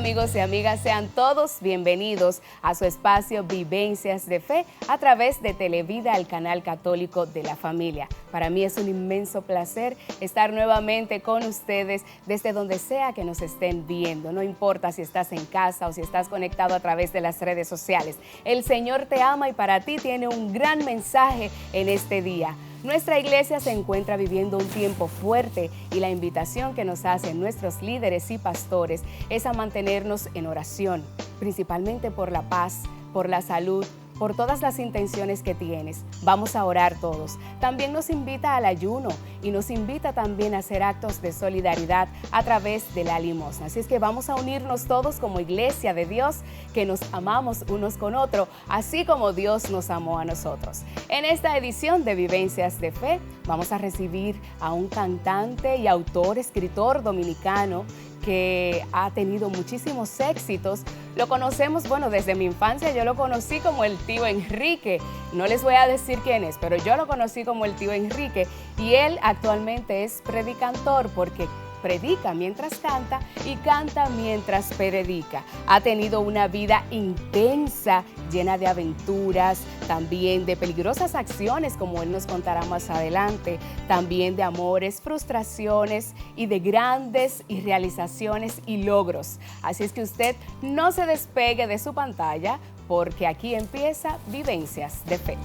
amigos y amigas, sean todos bienvenidos a su espacio Vivencias de Fe a través de Televida, el canal católico de la familia. Para mí es un inmenso placer estar nuevamente con ustedes desde donde sea que nos estén viendo. No importa si estás en casa o si estás conectado a través de las redes sociales. El Señor te ama y para ti tiene un gran mensaje en este día. Nuestra iglesia se encuentra viviendo un tiempo fuerte y la invitación que nos hacen nuestros líderes y pastores es a mantenernos en oración, principalmente por la paz, por la salud, por todas las intenciones que tienes. Vamos a orar todos. También nos invita al ayuno y nos invita también a hacer actos de solidaridad a través de la limosna. Así es que vamos a unirnos todos como iglesia de Dios, que nos amamos unos con otros, así como Dios nos amó a nosotros. En esta edición de Vivencias de Fe, vamos a recibir a un cantante y autor, escritor dominicano que ha tenido muchísimos éxitos. Lo conocemos, bueno, desde mi infancia yo lo conocí como el tío Enrique. No les voy a decir quién es, pero yo lo conocí como el tío Enrique y él actualmente es predicantor porque predica mientras canta y canta mientras predica. Ha tenido una vida intensa, llena de aventuras, también de peligrosas acciones, como él nos contará más adelante, también de amores, frustraciones y de grandes realizaciones y logros. Así es que usted no se despegue de su pantalla, porque aquí empieza Vivencias de Fe.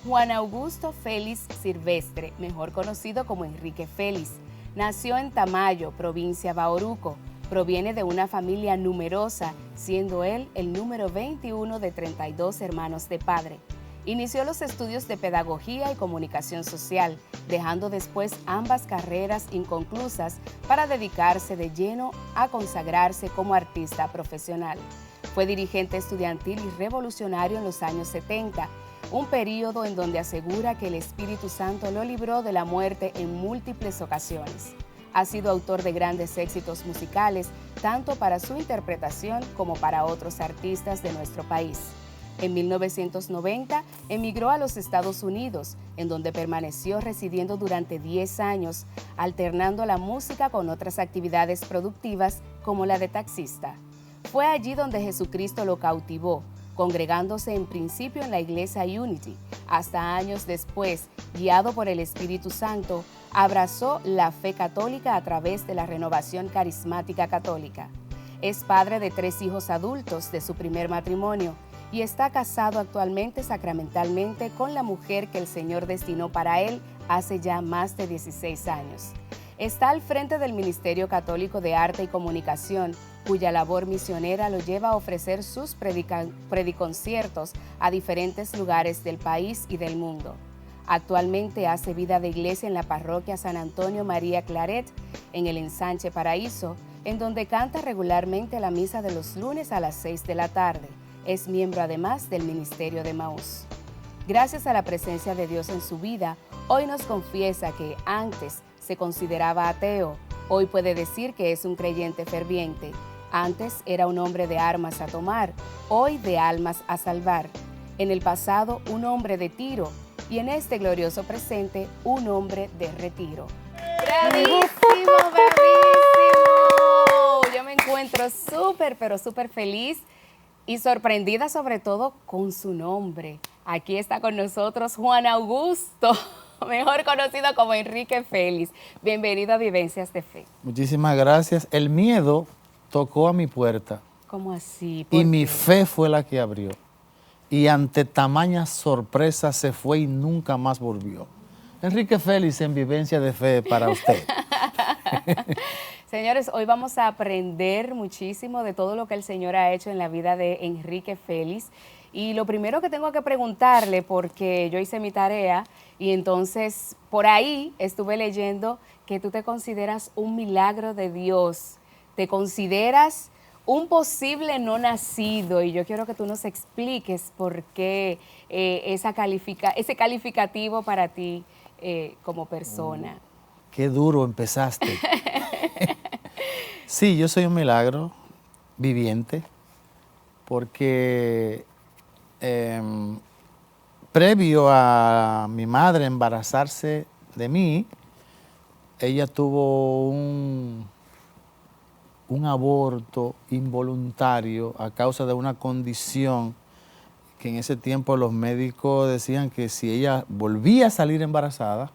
Juan Augusto Félix Silvestre, mejor conocido como Enrique Félix, nació en Tamayo, provincia Bauruco. Proviene de una familia numerosa, siendo él el número 21 de 32 hermanos de padre. Inició los estudios de Pedagogía y Comunicación Social, dejando después ambas carreras inconclusas para dedicarse de lleno a consagrarse como artista profesional. Fue dirigente estudiantil y revolucionario en los años 70, un período en donde asegura que el Espíritu Santo lo libró de la muerte en múltiples ocasiones. Ha sido autor de grandes éxitos musicales, tanto para su interpretación como para otros artistas de nuestro país. En 1990 emigró a los Estados Unidos, en donde permaneció residiendo durante 10 años, alternando la música con otras actividades productivas como la de taxista. Fue allí donde Jesucristo lo cautivó, congregándose en principio en la iglesia Unity. Hasta años después, guiado por el Espíritu Santo, abrazó la fe católica a través de la Renovación Carismática Católica. Es padre de 3 hijos adultos de su primer matrimonio y está casado actualmente sacramentalmente con la mujer que el Señor destinó para él hace ya más de 16 años. Está al frente del Ministerio Católico de Arte y Comunicación, cuya labor misionera lo lleva a ofrecer sus prediconciertos a diferentes lugares del país y del mundo. Actualmente hace vida de iglesia en la parroquia San Antonio María Claret, en el Ensanche Paraíso, en donde canta regularmente la misa de los lunes a las 6 de la tarde. Es miembro además del Ministerio de Emaús. Gracias a la presencia de Dios en su vida, hoy nos confiesa que antes se consideraba ateo, hoy puede decir que es un creyente ferviente. Antes era un hombre de armas a tomar, hoy de almas a salvar. En el pasado, un hombre de tiro y en este glorioso presente, un hombre de retiro. ¡Bravísimo, bravísimo! Yo me encuentro súper, pero súper feliz y sorprendida sobre todo con su nombre. Aquí está con nosotros Juan Augusto, mejor conocido como Enrique Félix. Bienvenido a Vivencias de Fe. Muchísimas gracias. El miedo tocó a mi puerta. ¿Cómo así? Y mi fe fue la que abrió. Y ante tamaña sorpresa se fue y nunca más volvió. Enrique Félix en Vivencias de Fe para usted. Señores, hoy vamos a aprender muchísimo de todo lo que el Señor ha hecho en la vida de Enrique Félix. Y lo primero que tengo que preguntarle, porque yo hice mi tarea y entonces por ahí estuve leyendo que tú te consideras un milagro de Dios, te consideras un posible no nacido y yo quiero que tú nos expliques por qué ese calificativo para ti como persona. Qué duro empezaste. Sí, yo soy un milagro viviente porque previo a mi madre embarazarse de mí, ella tuvo un aborto involuntario a causa de una condición que en ese tiempo los médicos decían que si ella volvía a salir embarazada,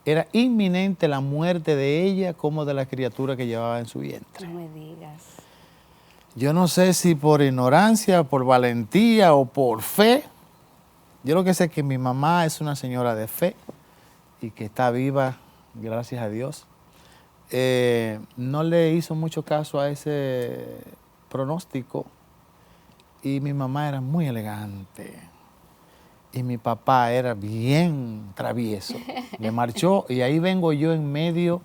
era inminente la muerte de ella como de la criatura que llevaba en su vientre. No me digas. Yo no sé si por ignorancia, por valentía o por fe. Yo lo que sé es que mi mamá es una señora de fe y que está viva, gracias a Dios. No le hizo mucho caso a ese pronóstico y mi mamá era muy elegante y mi papá era bien travieso. Me marchó y ahí vengo yo en medio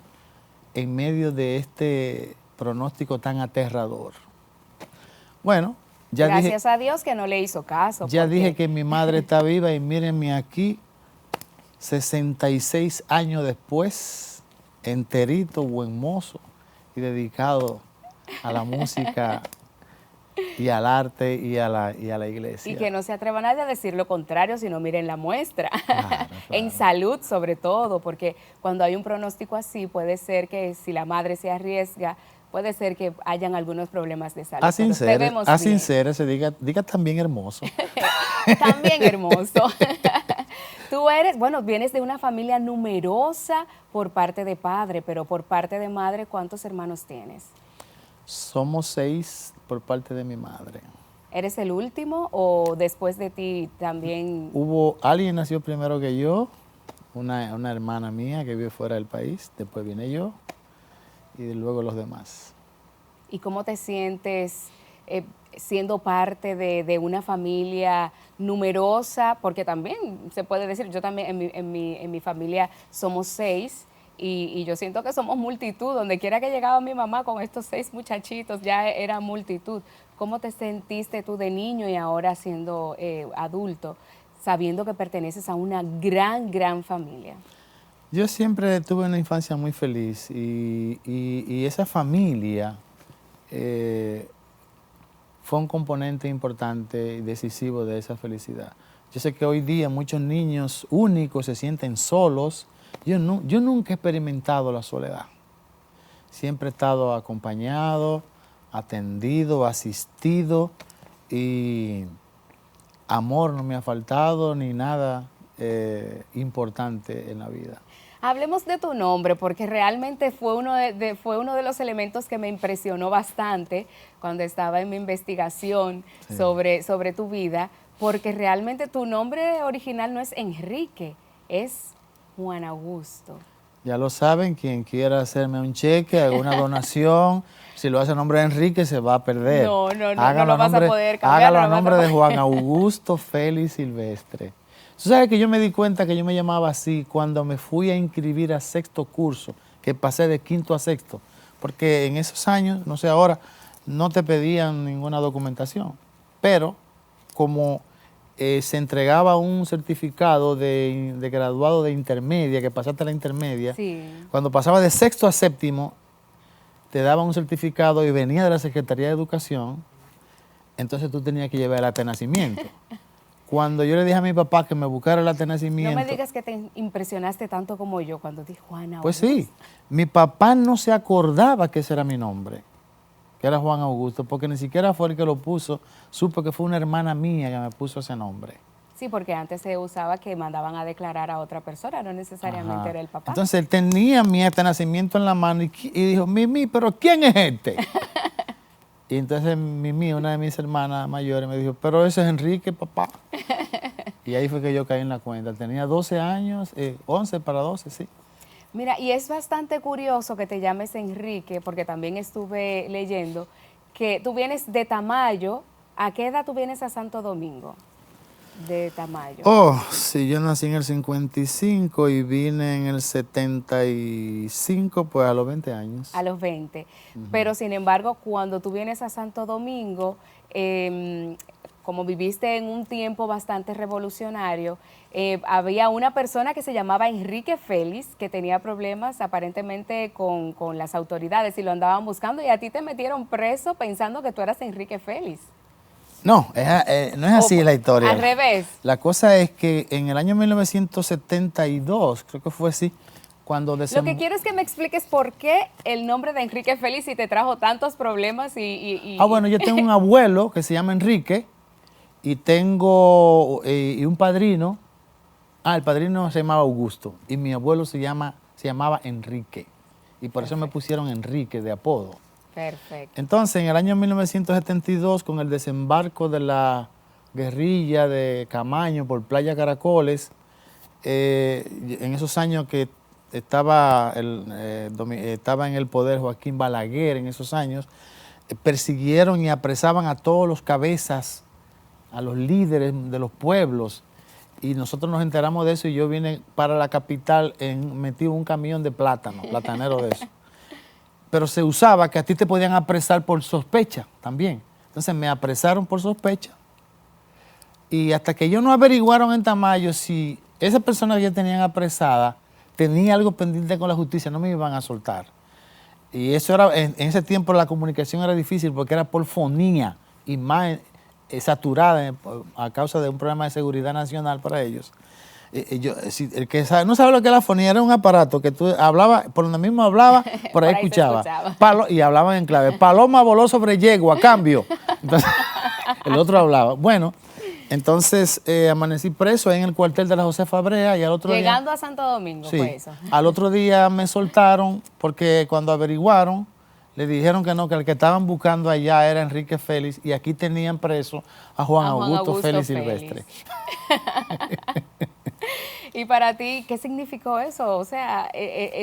de este pronóstico tan aterrador. Bueno, ya Gracias a Dios que no le hizo caso. ya dije que mi madre está viva y mírenme aquí, 66 años después, enterito, buen mozo y dedicado a la música y al arte y a la iglesia. Y que no se atreva nadie a decir lo contrario, sino miren la muestra. Claro. En salud sobre todo, porque cuando hay un pronóstico así puede ser que si la madre se arriesga, puede ser que hayan algunos problemas de salud. Sincérese, diga también hermoso. También hermoso. Tú eres, bueno, vienes de una familia numerosa por parte de padre, pero por parte de madre, ¿cuántos hermanos tienes? Somos 6 por parte de mi madre. ¿Eres el último o después de ti también? Alguien nació primero que yo, una hermana mía que vive fuera del país, después vine yo y luego los demás. ¿Y cómo te sientes siendo parte de una familia numerosa? Porque también se puede decir, yo también en mi familia somos 6 y yo siento que somos multitud. Donde quiera que llegaba mi mamá con estos 6 muchachitos ya era multitud. ¿Cómo te sentiste tú de niño y ahora siendo adulto, sabiendo que perteneces a una gran familia? Yo siempre tuve una infancia muy feliz y esa familia fue un componente importante y decisivo de esa felicidad. Yo sé que hoy día muchos niños únicos se sienten solos. Yo nunca he experimentado la soledad. Siempre he estado acompañado, atendido, asistido y amor no me ha faltado ni nada importante en la vida. Hablemos de tu nombre, porque realmente fue uno de los elementos que me impresionó bastante cuando estaba en mi investigación sobre tu vida, porque realmente tu nombre original no es Enrique, es Juan Augusto. Ya lo saben, quien quiera hacerme un cheque, alguna donación, si lo hace a nombre de Enrique se va a perder. No lo vas a poder cambiar. Hágalo a nombre de Juan Augusto Félix Silvestre. Tú sabes que yo me di cuenta que yo me llamaba así cuando me fui a inscribir a 6º curso, que pasé de 5º a 6º, porque en esos años, no sé ahora, no te pedían ninguna documentación, pero como se entregaba un certificado de graduado de intermedia, que pasaste a la intermedia, sí. Cuando pasaba de 6º a 7º, te daban un certificado y venía de la Secretaría de Educación, entonces tú tenías que llevar el acta de nacimiento. Cuando yo le dije a mi papá que me buscara el acta de nacimiento... No me digas que te impresionaste tanto como yo cuando dije Juan Augusto. Pues sí, mi papá no se acordaba que ese era mi nombre, que era Juan Augusto, porque ni siquiera fue el que lo puso, supe que fue una hermana mía que me puso ese nombre. Sí, porque antes se usaba que mandaban a declarar a otra persona, no necesariamente era el papá. Entonces él tenía mi acta de nacimiento en la mano y dijo, Mimi, ¿pero quién es este? Y entonces Mimi, una de mis hermanas mayores, me dijo, pero ese es Enrique, papá. Y ahí fue que yo caí en la cuenta. Tenía 12 años, 11 para 12, sí. Mira, y es bastante curioso que te llames Enrique, porque también estuve leyendo que tú vienes de Tamayo. ¿A qué edad tú vienes a Santo Domingo? De Tamayo. Oh, sí, yo nací en el 55 y vine en el 75, pues a los 20 años. A los 20. Pero sin embargo, cuando tú vienes a Santo Domingo, como viviste en un tiempo bastante revolucionario, había una persona que se llamaba Enrique Félix, que tenía problemas aparentemente con las autoridades y lo andaban buscando, y a ti te metieron preso pensando que tú eras Enrique Félix. No, no es así la historia. Al revés. La cosa es que en el año 1972, creo que fue así, Cuando Lo que quiero es que me expliques por qué el nombre de Enrique Félix y te trajo tantos problemas bueno, yo tengo un abuelo que se llama Enrique y tengo y un padrino. El padrino se llamaba Augusto y mi abuelo se llamaba Enrique. Y por eso me pusieron Enrique de apodo. Perfecto. Entonces, en el año 1972, con el desembarco de la guerrilla de Camaño por Playa Caracoles, en esos años que estaba en el poder Joaquín Balaguer, en esos años, persiguieron y apresaban a todos los cabezas, a los líderes de los pueblos, y nosotros nos enteramos de eso y yo vine para la capital metido en un camión de plátano, platanero de eso. Pero se usaba que a ti te podían apresar por sospecha también. Entonces me apresaron por sospecha y hasta que ellos no averiguaron en Tamayo si esa persona que ya tenían apresada tenía algo pendiente con la justicia, no me iban a soltar. Y eso era, en ese tiempo la comunicación era difícil porque era por fonía y más saturada a causa de un problema de seguridad nacional para ellos. El que no sabe lo que es la fonía, era un aparato que tú hablabas, por donde mismo hablaba, por ahí escuchaba. Y hablaban en clave. Paloma voló sobre yegua, cambio. Entonces, el otro hablaba. Bueno, entonces amanecí preso en el cuartel de la Josefa Brea y al otro Llegando día, a Santo Domingo, sí, fue eso. al otro día me soltaron porque cuando averiguaron, le dijeron que no, que el que estaban buscando allá era Enrique Félix y aquí tenían preso a Juan Augusto Félix Silvestre. Y para ti, ¿qué significó eso? O sea,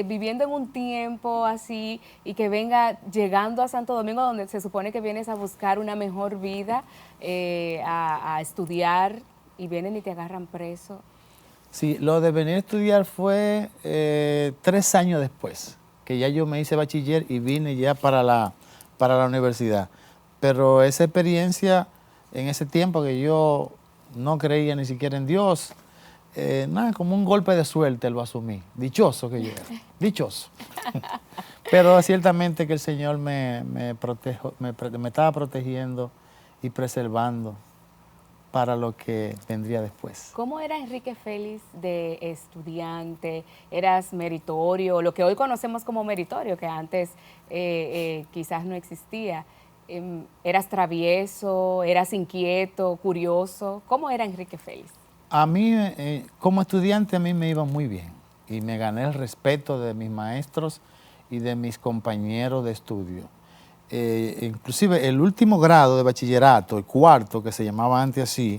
viviendo en un tiempo así y que venga llegando a Santo Domingo, donde se supone que vienes a buscar una mejor vida, a estudiar, y vienen y te agarran preso. Sí, lo de venir a estudiar fue 3 años después, que ya yo me hice bachiller y vine ya para la universidad. Pero esa experiencia, en ese tiempo que yo no creía ni siquiera en Dios, nada, como un golpe de suerte lo asumí. Dichoso que yo era, dichoso. Pero ciertamente que el Señor me estaba protegiendo y preservando para lo que vendría después. ¿Cómo era Enrique Félix de estudiante? ¿Eras meritorio? Lo que hoy conocemos como meritorio, que antes quizás no existía. ¿Eras travieso? ¿Eras inquieto? ¿Curioso? ¿Cómo era Enrique Félix? A mí, como estudiante, a mí me iba muy bien y me gané el respeto de mis maestros y de mis compañeros de estudio. Inclusive el último grado de bachillerato, el cuarto, que se llamaba antes así,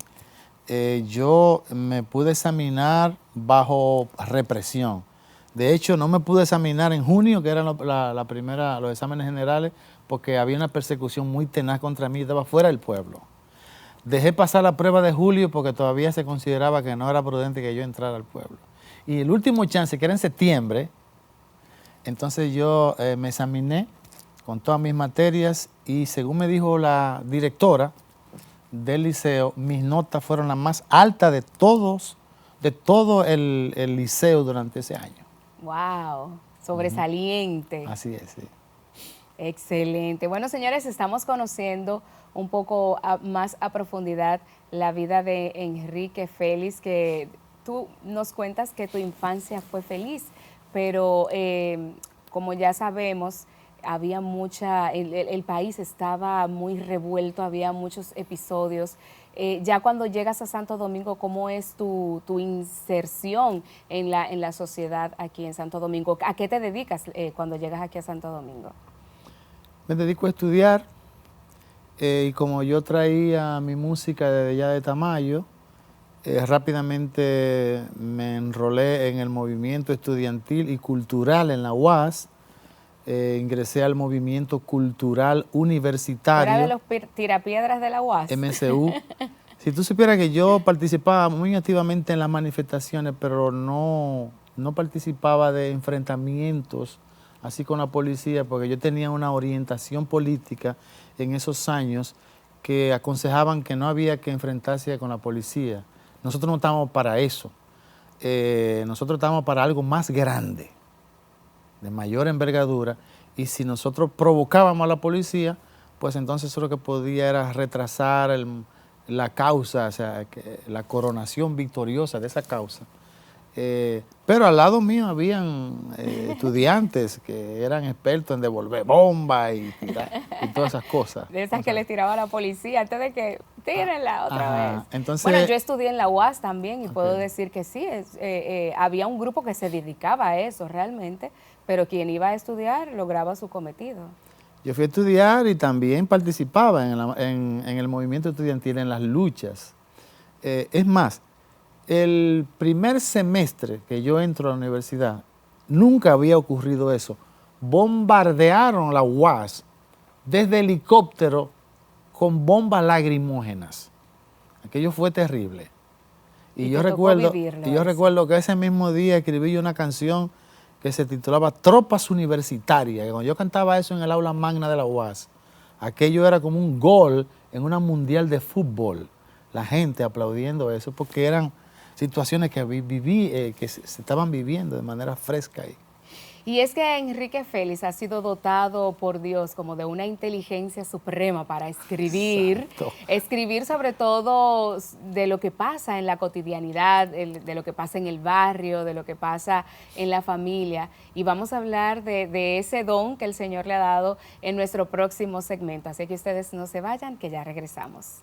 yo me pude examinar bajo represión. De hecho, no me pude examinar en junio, que eran los exámenes generales, porque había una persecución muy tenaz contra mí, estaba fuera del pueblo. Dejé pasar la prueba de julio porque todavía se consideraba que no era prudente que yo entrara al pueblo. Y el último chance, que era en septiembre, entonces yo me examiné con todas mis materias y según me dijo la directora del liceo, mis notas fueron las más altas de todo el liceo durante ese año. ¡Wow! Sobresaliente. Así es, sí. Excelente. Bueno, señores, estamos conociendo un poco más a profundidad la vida de Enrique Félix, que tú nos cuentas que tu infancia fue feliz, pero como ya sabemos, había el país estaba muy revuelto, había muchos episodios. Ya cuando llegas a Santo Domingo, ¿cómo es tu inserción en la sociedad aquí en Santo Domingo? ¿A qué te dedicas cuando llegas aquí a Santo Domingo? Me dedico a estudiar y como yo traía mi música desde ya de Tamayo, rápidamente me enrolé en el movimiento estudiantil y cultural en la UAS. Ingresé al movimiento cultural universitario. ¿Era de los tirapiedras de la UAS? MSU. Si tú supieras que yo participaba muy activamente en las manifestaciones, pero no participaba de enfrentamientos así con la policía, porque yo tenía una orientación política en esos años que aconsejaban que no había que enfrentarse con la policía. Nosotros no estábamos para eso. Nosotros estábamos para algo más grande, de mayor envergadura, y si nosotros provocábamos a la policía, pues entonces eso lo que podía era retrasar la causa, o sea, la coronación victoriosa de esa causa. Pero al lado mío habían estudiantes que eran expertos en devolver bombas y todas esas cosas. De esas que les tiraba la policía antes de que tírenla otra vez. Entonces, bueno, yo estudié en la UAS también y puedo decir que sí, había un grupo que se dedicaba a eso realmente, pero quien iba a estudiar lograba su cometido. Yo fui a estudiar y también participaba en el movimiento estudiantil, en las luchas. Es más, el primer semestre que yo entro a la universidad, nunca había ocurrido eso. Bombardearon la UAS desde helicóptero con bombas lacrimógenas. Aquello fue terrible. Y yo recuerdo que ese mismo día escribí yo una canción que se titulaba Tropas Universitarias. Y cuando yo cantaba eso en el aula magna de la UAS, aquello era como un gol en una mundial de fútbol. La gente aplaudiendo eso porque eran situaciones que que se estaban viviendo de manera fresca ahí. Y es que Enrique Félix ha sido dotado por Dios como de una inteligencia suprema para escribir, Exacto. Escribir sobre todo de lo que pasa en la cotidianidad, de lo que pasa en el barrio, de lo que pasa en la familia. Y vamos a hablar de ese don que el Señor le ha dado en nuestro próximo segmento. Así que ustedes no se vayan, que ya regresamos.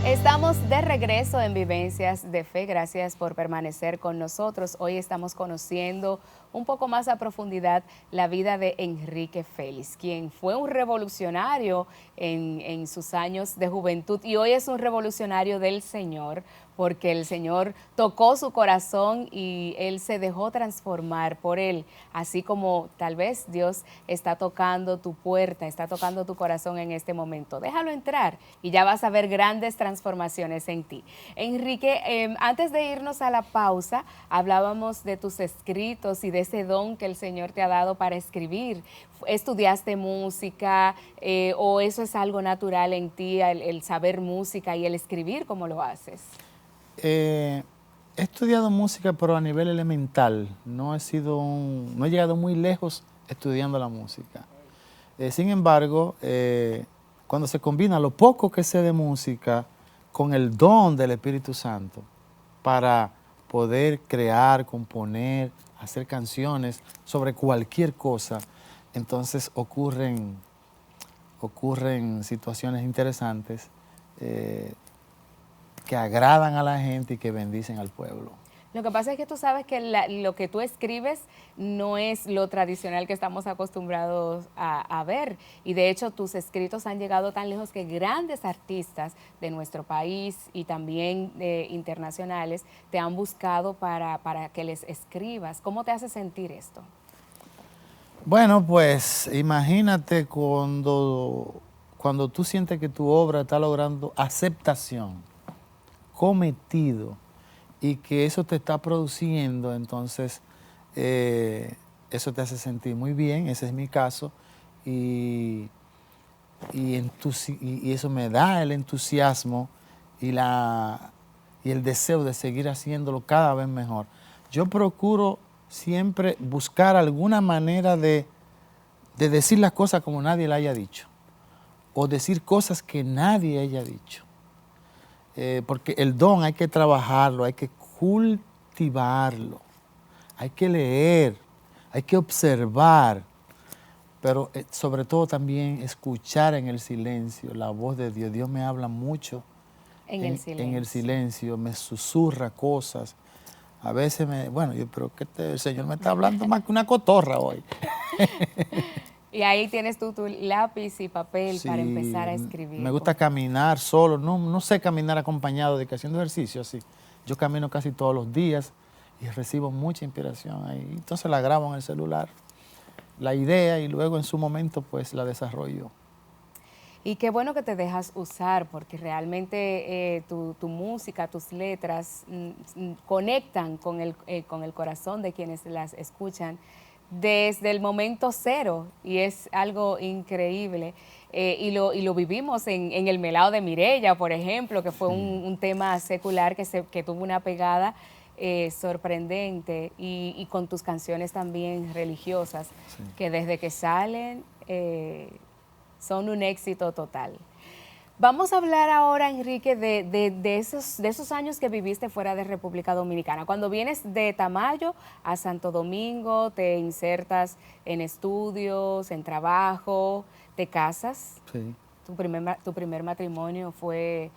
Estamos de regreso en Vivencias de Fe. Gracias por permanecer con nosotros. Hoy estamos conociendo un poco más a profundidad la vida de Enrique Félix, quien fue un revolucionario en sus años de juventud y hoy es un revolucionario del Señor, porque el Señor tocó su corazón y él se dejó transformar por él, así como tal vez Dios está tocando tu puerta, está tocando tu corazón en este momento. Déjalo entrar y ya vas a ver grandes transformaciones en ti. Enrique, antes de irnos a la pausa, hablábamos de tus escritos y de ese don que el Señor te ha dado para escribir. ¿Estudiaste música o eso es algo natural en ti, el saber música y el escribir como lo haces? He estudiado música, pero a nivel elemental. No he llegado muy lejos estudiando la música. Sin embargo, cuando se combina lo poco que sé de música con el don del Espíritu Santo para poder crear, componer, hacer canciones sobre cualquier cosa, entonces ocurren situaciones interesantes que agradan a la gente y que bendicen al pueblo. Lo que pasa es que tú sabes que lo que tú escribes no es lo tradicional que estamos acostumbrados a ver. Y de hecho tus escritos han llegado tan lejos que grandes artistas de nuestro país y también internacionales te han buscado para que les escribas. ¿Cómo te hace sentir esto? Bueno, pues imagínate cuando tú sientes que tu obra está logrando aceptación, cometido, y que eso te está produciendo, entonces eso te hace sentir muy bien, ese es mi caso, y eso me da el entusiasmo y el deseo de seguir haciéndolo cada vez mejor. Yo procuro siempre buscar alguna manera de decir las cosas como nadie la haya dicho, o decir cosas que nadie haya dicho. Porque el don hay que trabajarlo, hay que cultivarlo, hay que leer, hay que observar, pero sobre todo también escuchar en el silencio la voz de Dios. Dios me habla mucho en el silencio, me susurra cosas. A veces yo creo que el Señor me está hablando más que una cotorra hoy. Y ahí tienes tú tu lápiz y papel para empezar a escribir. Me gusta caminar solo, no sé caminar acompañado de que haciendo ejercicio así. Yo camino casi todos los días y recibo mucha inspiración ahí. Entonces la grabo en el celular, la idea, y luego en su momento pues la desarrollo. Y qué bueno que te dejas usar, porque realmente tu música, tus letras conectan con el corazón de quienes las escuchan desde el momento cero, y es algo increíble. y lo vivimos en el melao de Mireya, por ejemplo, que fue un tema secular que tuvo una pegada sorprendente y con tus canciones también religiosas, que desde que salen son un éxito total. Vamos a hablar ahora, Enrique, de esos años que viviste fuera de República Dominicana. Cuando vienes de Tamayo a Santo Domingo, te insertas en estudios, en trabajo, te casas. Sí. Tu primer matrimonio fue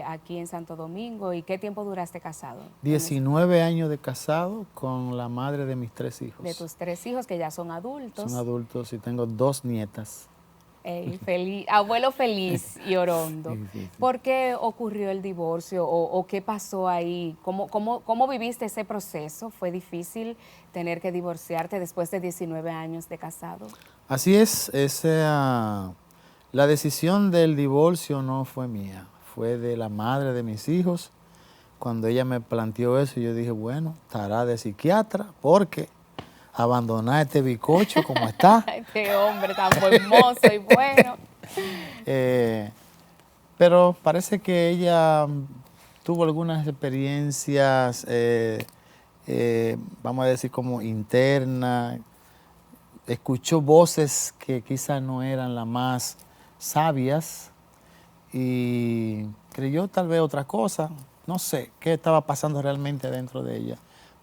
aquí en Santo Domingo. ¿Y qué tiempo duraste casado? 19 años de casado con la madre de mis 3 hijos. De tus 3 hijos, que ya son adultos. Son adultos y tengo 2 nietas. Abuelo feliz y orondo. Sí. ¿Por qué ocurrió el divorcio o qué pasó ahí? ¿Cómo viviste ese proceso? ¿Fue difícil tener que divorciarte después de 19 años de casado? Así es, la decisión del divorcio no fue mía, fue de la madre de mis hijos. Cuando ella me planteó eso, yo dije, bueno, estará de psiquiatra, porque abandonar este bicocho como está. Este hombre tan hermoso y bueno. Pero parece que ella tuvo algunas experiencias, vamos a decir, como internas. Escuchó voces que quizás no eran las más sabias y creyó tal vez otra cosa. No sé qué estaba pasando realmente dentro de ella.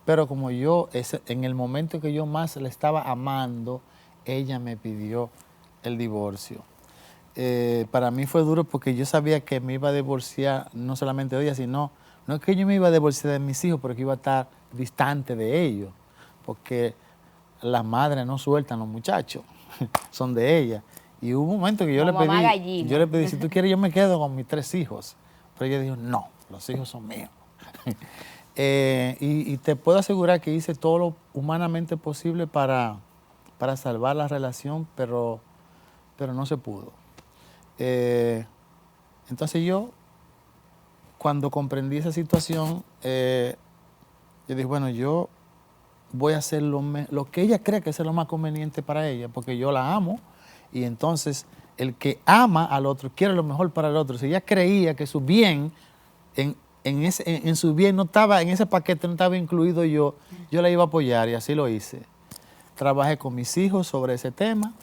Pero como yo, en el momento que yo más le estaba amando, ella me pidió el divorcio. Para mí fue duro porque yo sabía que me iba a divorciar no solamente de ella, sino, no es que yo me iba a divorciar de mis hijos, pero que iba a estar distante de ellos. Porque las madres no sueltan los muchachos, son de ella. Y hubo un momento que yo le pedí, si tú quieres yo me quedo con mis 3 hijos. Pero ella dijo, no, los hijos son míos. Y te puedo asegurar que hice todo lo humanamente posible para salvar la relación, pero no se pudo. Entonces yo, cuando comprendí esa situación, yo dije, bueno, yo voy a hacer lo que ella cree que es lo más conveniente para ella, porque yo la amo, y entonces el que ama al otro quiere lo mejor para el otro. Si ella creía que su bien, en su bien no estaba, en ese paquete no estaba incluido yo la iba a apoyar, y así lo hice. Trabajé con mis hijos sobre ese tema.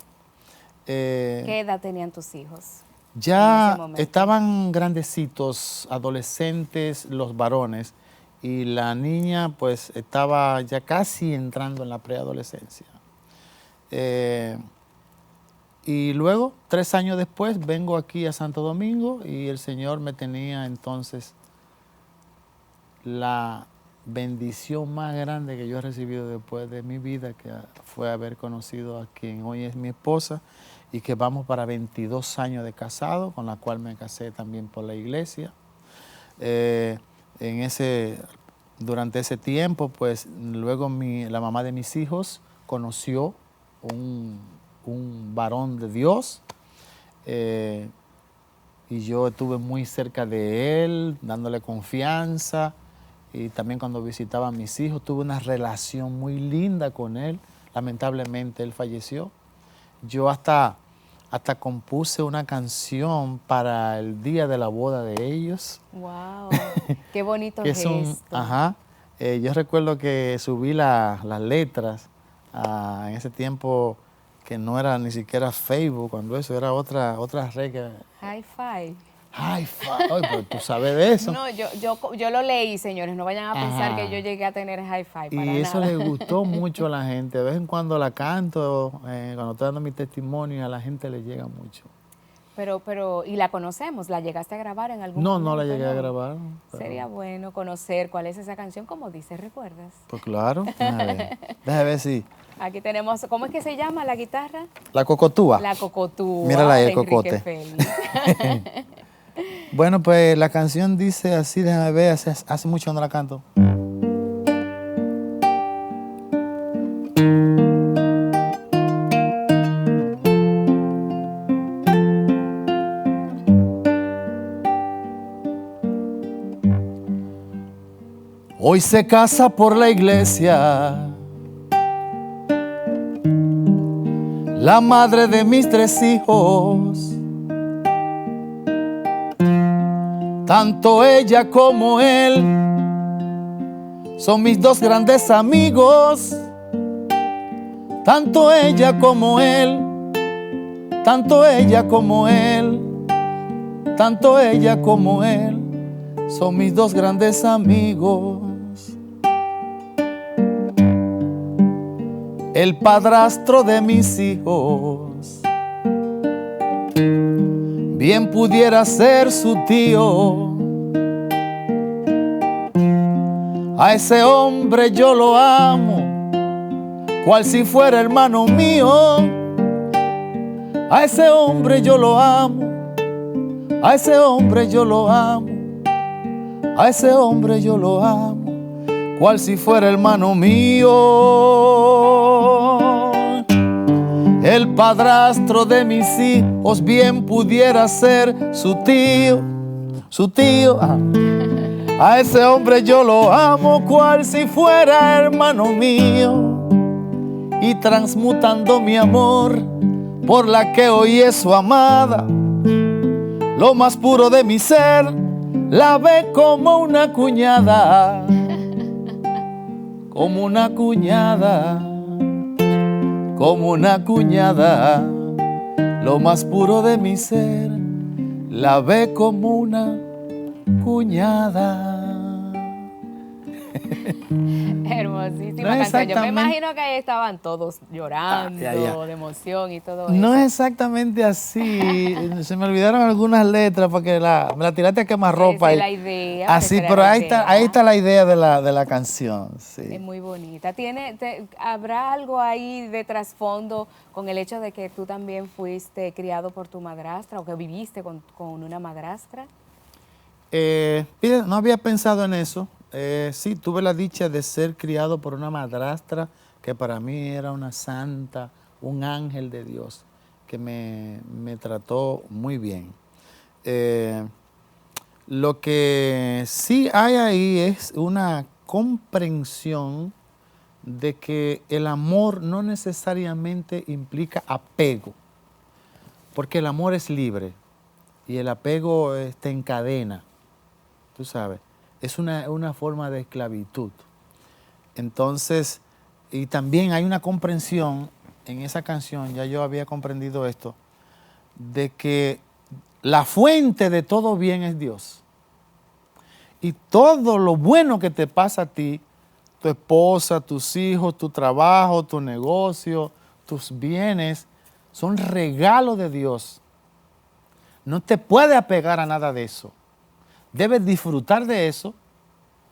¿Qué edad tenían tus hijos? Ya estaban grandecitos, adolescentes, los varones, y la niña pues estaba ya casi entrando en la preadolescencia. Y luego, 3 años después, vengo aquí a Santo Domingo y el Señor me tenía entonces la bendición más grande que yo he recibido después de mi vida, que fue haber conocido a quien hoy es mi esposa, y que vamos para 22 años de casado, con la cual me casé también por la iglesia. Durante ese tiempo, pues luego la mamá de mis hijos conoció un varón de Dios, y yo estuve muy cerca de él, dándole confianza, y también cuando visitaba a mis hijos tuve una relación muy linda con él. Lamentablemente él falleció. Yo hasta compuse una canción para el día de la boda de ellos. ¡Wow! ¡Qué bonito gesto! Yo recuerdo que subí las letras en ese tiempo, que no era ni siquiera Facebook, cuando eso era otra red. Hi-Fi. Hi-Fi. Oye, pero tú sabes de eso. No, yo lo leí, señores. No vayan a pensar que yo llegué a tener Hi-Fi. Y eso le gustó mucho a la gente. De vez en cuando la canto, cuando estoy dando mi testimonio, a la gente le llega mucho. Pero, ¿y la conocemos? ¿La llegaste a grabar en algún momento? No la llegué a grabar. Sería bueno conocer cuál es esa canción, como dice, ¿recuerdas? Pues claro. Déjame ver si... Aquí tenemos, ¿cómo es que se llama la guitarra? La cocotúa. La cocotúa. Mírala ahí, el Enrique cocote. Félix. Bueno, pues la canción dice así, déjame ver, hace mucho no la canto. Hoy se casa por la iglesia la madre de mis 3 hijos. Tanto ella como él son mis 2 grandes amigos. Tanto ella como él, tanto ella como él, tanto ella como él son mis 2 grandes amigos. El padrastro de mis hijos bien pudiera ser su tío. A ese hombre yo lo amo, cual si fuera hermano mío. A ese hombre yo lo amo, a ese hombre yo lo amo, a ese hombre yo lo amo, cual si fuera hermano mío. El padrastro de mis hijos bien pudiera ser su tío, su tío. A ese hombre yo lo amo, cual si fuera hermano mío. Y transmutando mi amor por la que hoy es su amada, lo más puro de mi ser, la ve como una cuñada, como una cuñada, como una cuñada. Lo más puro de mi ser, la ve como una cuñada. Hermosísima canción. Yo me imagino que ahí estaban todos llorando de emoción y todo eso. No es exactamente así. Se me olvidaron algunas letras porque me la tiraste a quemarropa. Esa es la idea. Así, pero ahí está la idea de la canción. Sí. Es muy bonita. ¿Habrá algo ahí de trasfondo con el hecho de que tú también fuiste criado por tu madrastra o que viviste con una madrastra? No había pensado en eso. Sí, tuve la dicha de ser criado por una madrastra que para mí era una santa, un ángel de Dios, que me trató muy bien. Lo que sí hay ahí es una comprensión de que el amor no necesariamente implica apego, porque el amor es libre y el apego te encadena, tú sabes. Es una forma de esclavitud. Entonces, y también hay una comprensión en esa canción, ya yo había comprendido esto, de que la fuente de todo bien es Dios. Y todo lo bueno que te pasa a ti, tu esposa, tus hijos, tu trabajo, tu negocio, tus bienes, son regalos de Dios. No te puedes apegar a nada de eso. Debes disfrutar de eso,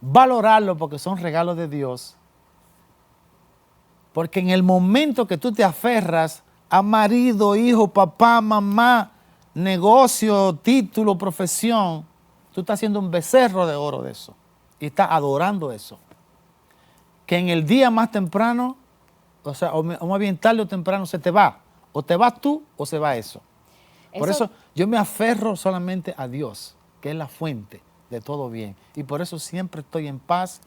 valorarlo porque son regalos de Dios. Porque en el momento que tú te aferras a marido, hijo, papá, mamá, negocio, título, profesión, tú estás haciendo un becerro de oro de eso y estás adorando eso. Que en el día más temprano, o más bien tarde o temprano, se te va. O te vas tú o se va eso. Por eso yo me aferro solamente a Dios, que es la fuente de todo bien. Y por eso siempre estoy en paz,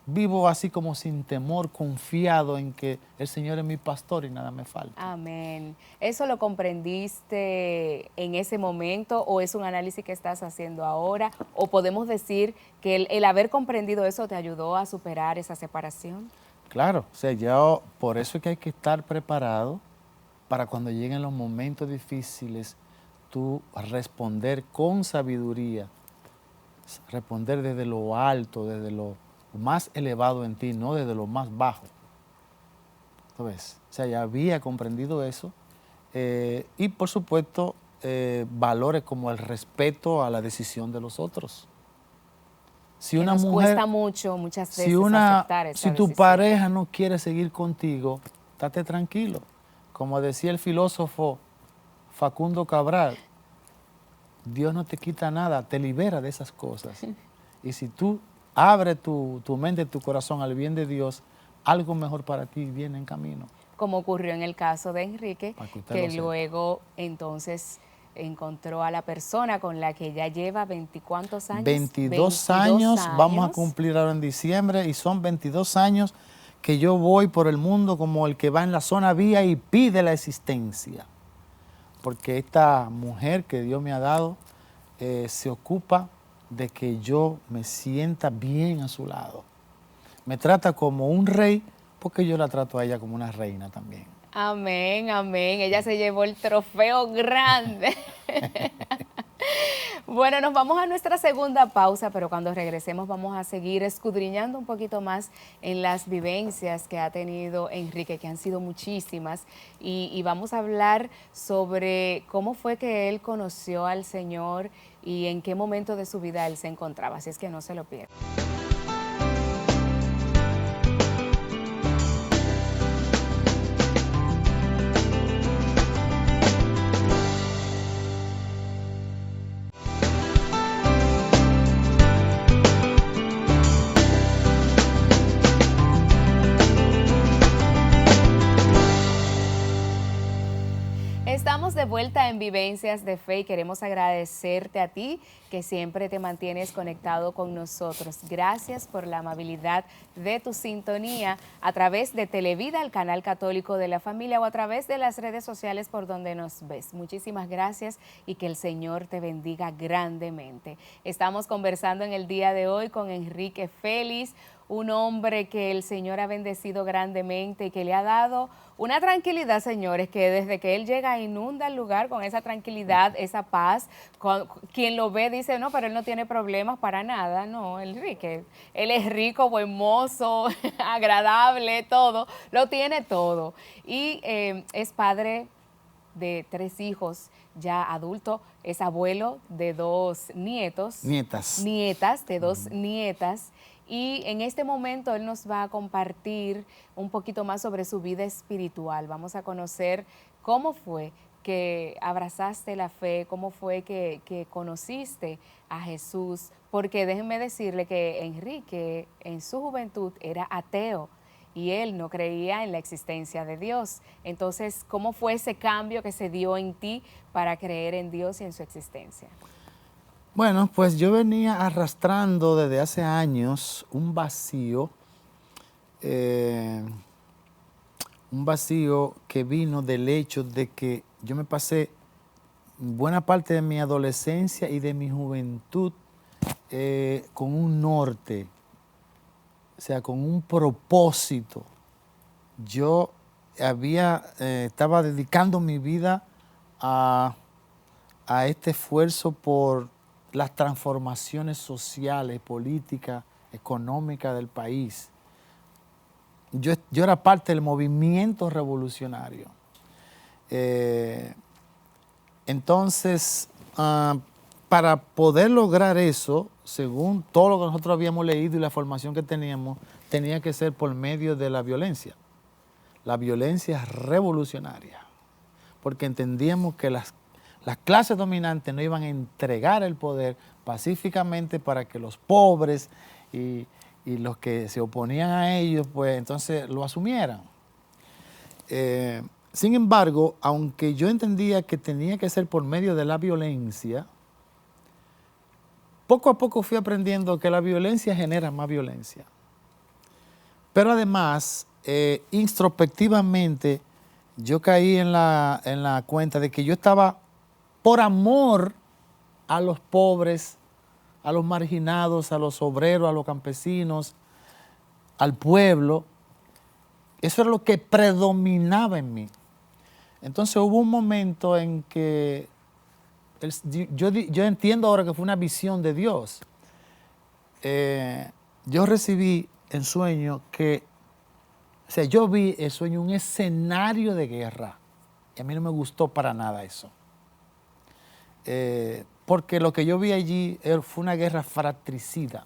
vivo así como sin temor, confiado en que el Señor es mi pastor y nada me falta. Amén. ¿Eso lo comprendiste en ese momento o es un análisis que estás haciendo ahora? ¿O podemos decir que el haber comprendido eso te ayudó a superar esa separación? Claro, o sea, por eso es que hay que estar preparado para cuando lleguen los momentos difíciles, tú responder con sabiduría, responder desde lo alto, desde lo más elevado en ti, no desde lo más bajo. ¿Ves? O sea, ya había comprendido eso. Y por supuesto, valores como el respeto a la decisión de los otros. Si una nos mujer, cuesta mucho muchas veces aceptar esa si tu decisión. pareja no quiere seguir contigo, estate tranquilo. Como decía el filósofo Facundo Cabral, Dios no te quita nada, te libera de esas cosas. Y si tú abres tu mente, tu corazón al bien de Dios, algo mejor para ti viene en camino. Como ocurrió en el caso de Enrique, que luego entonces encontró a la persona con la que ya lleva ¿cuántos años? 22 años, vamos a cumplir ahora en diciembre, y son 22 años que yo voy por el mundo como el que va en la zona VIP de la existencia. Porque esta mujer que Dios me ha dado se ocupa de que yo me sienta bien a su lado. Me trata como un rey porque yo la trato a ella como una reina también. Amén, amén. Ella se llevó el trofeo grande. Bueno, nos vamos a nuestra segunda pausa, pero cuando regresemos vamos a seguir escudriñando un poquito más en las vivencias que ha tenido Enrique, que han sido muchísimas, y vamos a hablar sobre cómo fue que él conoció al Señor y en qué momento de su vida él se encontraba, así es que no se lo pierdan. Estamos de vuelta en Vivencias de Fe y queremos agradecerte a ti que siempre te mantienes conectado con nosotros. Gracias por la amabilidad de tu sintonía a través de Televida, el canal católico de la familia, o a través de las redes sociales por donde nos ves. Muchísimas gracias y que el Señor te bendiga grandemente. Estamos conversando en el día de hoy con Enrique Félix, un hombre que el Señor ha bendecido grandemente y que le ha dado una tranquilidad, señores, que desde que él llega inunda el lugar con esa tranquilidad, esa paz. Quien lo ve dice, no, pero él no tiene problemas para nada. No, Enrique, él es rico, buen mozo, agradable, todo, lo tiene todo. Y es padre de 3 hijos ya adulto, es abuelo de 2 nietos. Nietas, de 2 nietas. Y en este momento él nos va a compartir un poquito más sobre su vida espiritual. Vamos a conocer cómo fue que abrazaste la fe, cómo fue que conociste a Jesús. Porque déjenme decirle que Enrique en su juventud era ateo y él no creía en la existencia de Dios. Entonces, ¿cómo fue ese cambio que se dio en ti para creer en Dios y en su existencia? Bueno, pues yo venía arrastrando desde hace años un vacío que vino del hecho de que yo me pasé buena parte de mi adolescencia y de mi juventud con un norte, o sea, con un propósito. Yo estaba dedicando mi vida a este esfuerzo por las transformaciones sociales, políticas, económicas del país. Yo era parte del movimiento revolucionario. Entonces, para poder lograr eso, según todo lo que nosotros habíamos leído y la formación que teníamos, tenía que ser por medio de la violencia revolucionaria, porque entendíamos que las clases dominantes no iban a entregar el poder pacíficamente para que los pobres y los que se oponían a ellos, pues entonces lo asumieran. Sin embargo, aunque yo entendía que tenía que ser por medio de la violencia, poco a poco fui aprendiendo que la violencia genera más violencia. Pero además, introspectivamente, yo caí en la cuenta de que yo estaba por amor a los pobres, a los marginados, a los obreros, a los campesinos, al pueblo. Eso era lo que predominaba en mí. Entonces hubo un momento en que yo entiendo ahora que fue una visión de Dios. Yo recibí en sueño yo vi el sueño un escenario de guerra. Y a mí no me gustó para nada eso. Porque lo que yo vi allí fue una guerra fratricida,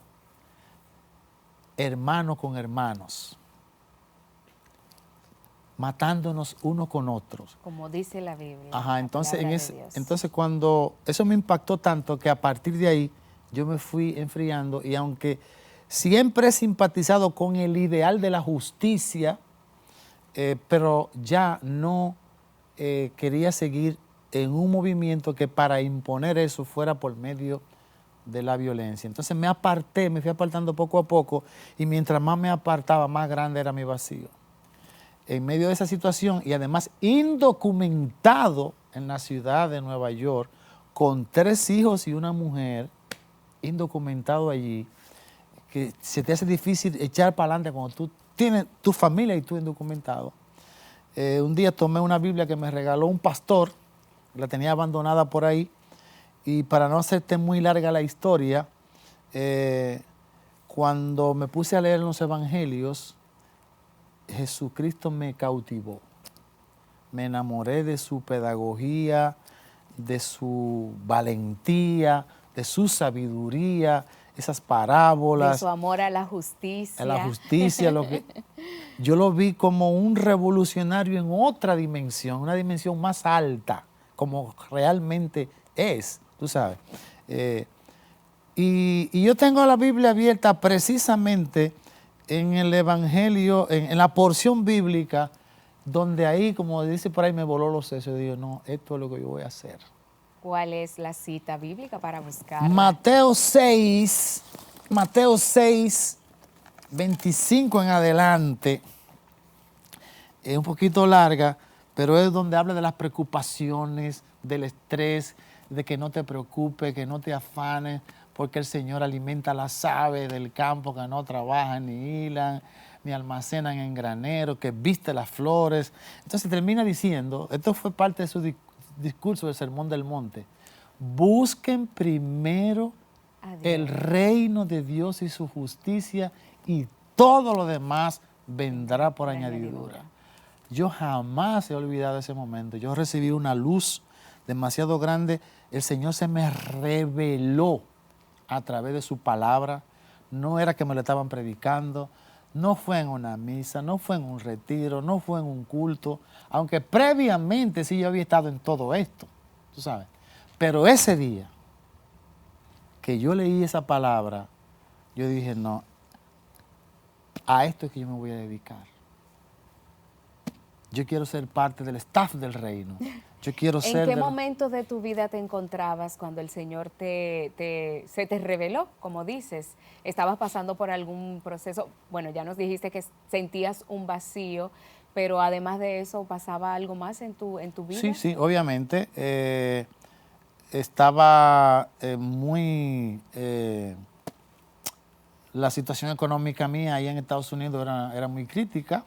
hermanos con hermanos, matándonos unos con otros. Como dice la Biblia. Ajá, entonces cuando eso me impactó tanto que a partir de ahí yo me fui enfriando, y aunque siempre he simpatizado con el ideal de la justicia, pero ya no quería seguir en un movimiento que para imponer eso fuera por medio de la violencia. Entonces me aparté, me fui apartando poco a poco y mientras más me apartaba, más grande era mi vacío. En medio de esa situación y además indocumentado en la ciudad de Nueva York, con 3 hijos y una mujer, indocumentado allí, que se te hace difícil echar para adelante cuando tú tienes tu familia y tú indocumentado. Un día tomé una Biblia que me regaló un pastor, la tenía abandonada por ahí, y para no hacerte muy larga la historia, cuando me puse a leer los evangelios, Jesucristo me cautivó. Me enamoré de su pedagogía, de su valentía, de su sabiduría, esas parábolas. De su amor a la justicia. A la justicia, yo lo vi como un revolucionario en otra dimensión, una dimensión más alta, como realmente es, tú sabes. Y yo tengo la Biblia abierta precisamente en el Evangelio, en la porción bíblica, donde ahí, como dice por ahí, me voló los sesos. Yo digo, no, esto es lo que yo voy a hacer. ¿Cuál es la cita bíblica para buscar? Mateo 6, 25 en adelante. Es un poquito larga, pero es donde habla de las preocupaciones, del estrés, de que no te preocupes, que no te afanes, porque el Señor alimenta a las aves del campo que no trabajan ni hilan, ni almacenan en granero, que viste las flores. Entonces termina diciendo, esto fue parte de su discurso del Sermón del Monte, busquen primero el reino de Dios y su justicia y todo lo demás vendrá por añadidura. Yo jamás he olvidado ese momento. Yo recibí una luz demasiado grande. El Señor se me reveló a través de su palabra. No era que me lo estaban predicando, no fue en una misa, no fue en un retiro, no fue en un culto, aunque previamente sí yo había estado en todo esto, tú sabes. Pero ese día que yo leí esa palabra, yo dije, no, a esto es que yo me voy a dedicar. Yo quiero ser parte del staff del reino. Yo quiero ser ¿En qué momento de tu vida te encontrabas cuando el Señor se te reveló, como dices? ¿Estabas pasando por algún proceso? Bueno, ya nos dijiste que sentías un vacío, pero además de eso, ¿pasaba algo más en tu vida? Sí, sí, obviamente. Estaba la situación económica mía ahí en Estados Unidos era muy crítica,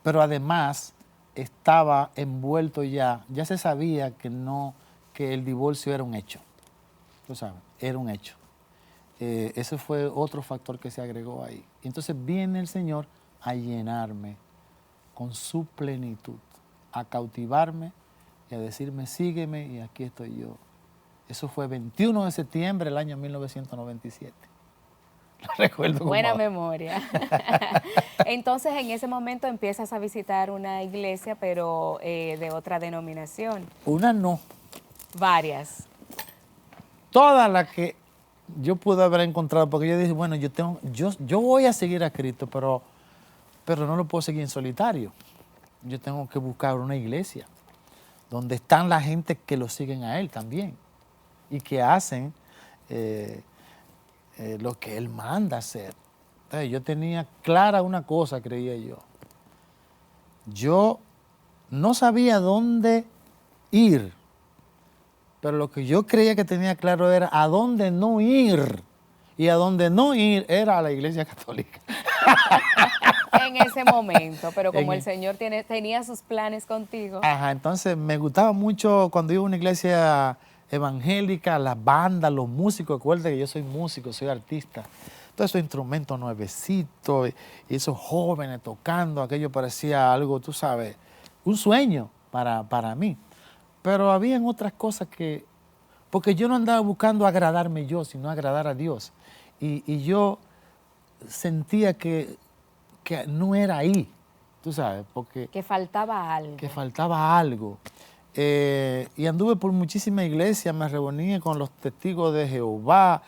pero además estaba envuelto ya se sabía que el divorcio era un hecho, tú sabes, era un hecho. Ese fue otro factor que se agregó ahí. Entonces viene el Señor a llenarme con su plenitud, a cautivarme y a decirme, sígueme y aquí estoy yo. Eso fue 21 de septiembre del año 1997. Lo recuerdo como Buena ahora. memoria. Entonces, en ese momento empiezas a visitar una iglesia, pero de otra denominación. Una no. Varias. Todas las que yo pude haber encontrado, porque yo dije, bueno, yo voy a seguir a Cristo, pero no lo puedo seguir en solitario. Yo tengo que buscar una iglesia donde están la gente que lo siguen a Él también y que hacen lo que Él manda hacer. Entonces, yo tenía clara una cosa, creía yo. Yo no sabía dónde ir, pero lo que yo creía que tenía claro era a dónde no ir. Y a dónde no ir era a la Iglesia Católica. En ese momento, pero como el Señor tenía sus planes contigo. Ajá, entonces me gustaba mucho cuando iba a una iglesia evangélica, las bandas, los músicos. Acuérdate que yo soy músico, soy artista. Todos esos instrumentos nuevecitos y esos jóvenes tocando, aquello parecía algo, tú sabes, un sueño para mí. Pero habían otras cosas porque yo no andaba buscando agradarme yo, sino agradar a Dios. Y yo sentía que no era ahí, tú sabes, porque... Que faltaba algo. Que faltaba algo. Y anduve por muchísimas iglesias, me reuní con los testigos de Jehová,